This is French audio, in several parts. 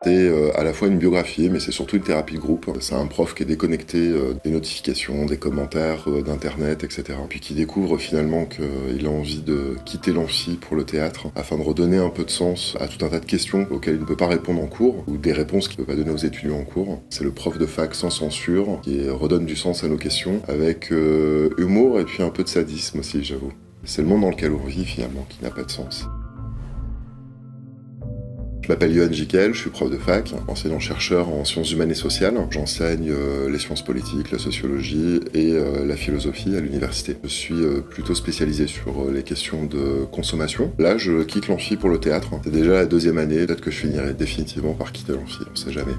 C'est à la fois une biographie, mais c'est surtout une thérapie de groupe. C'est un prof qui est déconnecté des notifications, des commentaires, d'internet, etc. Puis qui découvre finalement qu'il a envie de quitter l'amphi pour le théâtre, afin de redonner un peu de sens à tout un tas de questions auxquelles il ne peut pas répondre en cours, ou des réponses qu'il ne peut pas donner aux étudiants en cours. C'est le prof de fac sans censure, qui redonne du sens à nos questions, avec humour et puis un peu de sadisme aussi, j'avoue. C'est le monde dans lequel on vit finalement qui n'a pas de sens. Je m'appelle Yoann Jiquel, je suis prof de fac, enseignant-chercheur en sciences humaines et sociales. J'enseigne les sciences politiques, la sociologie et la philosophie à l'université. Je suis plutôt spécialisé sur les questions de consommation. Là, je quitte l'amphi pour le théâtre. C'est déjà la 2e année, peut-être que je finirai définitivement par quitter l'amphi, on sait jamais.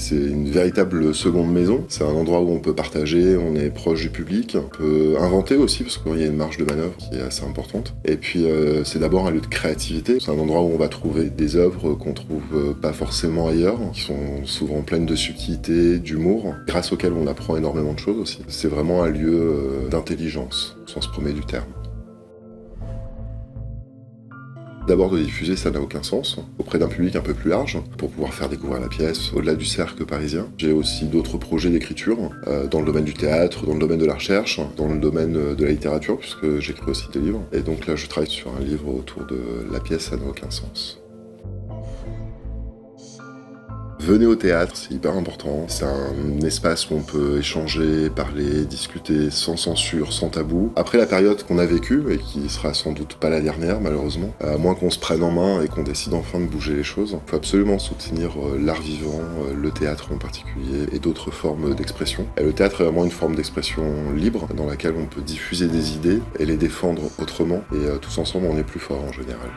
C'est une véritable seconde maison, c'est un endroit où on peut partager, on est proche du public, on peut inventer aussi parce qu'il y a une marge de manœuvre qui est assez importante. Et puis c'est d'abord un lieu de créativité, c'est un endroit où on va trouver des œuvres qu'on trouve pas forcément ailleurs, qui sont souvent pleines de subtilité, d'humour, grâce auxquelles on apprend énormément de choses aussi. C'est vraiment un lieu d'intelligence, au sens premier du terme. D'abord de diffuser, ça n'a aucun sens, auprès d'un public un peu plus large, pour pouvoir faire découvrir la pièce au-delà du cercle parisien. J'ai aussi d'autres projets d'écriture, dans le domaine du théâtre, dans le domaine de la recherche, dans le domaine de la littérature, puisque j'écris aussi des livres. Et donc là, je travaille sur un livre autour de la pièce, ça n'a aucun sens. Venez au théâtre, c'est hyper important. C'est un espace où on peut échanger, parler, discuter sans censure, sans tabou. Après la période qu'on a vécue, et qui sera sans doute pas la dernière malheureusement, à moins qu'on se prenne en main et qu'on décide enfin de bouger les choses, il faut absolument soutenir l'art vivant, le théâtre en particulier, et d'autres formes d'expression. Et le théâtre est vraiment une forme d'expression libre, dans laquelle on peut diffuser des idées et les défendre autrement, et tous ensemble on est plus fort en général.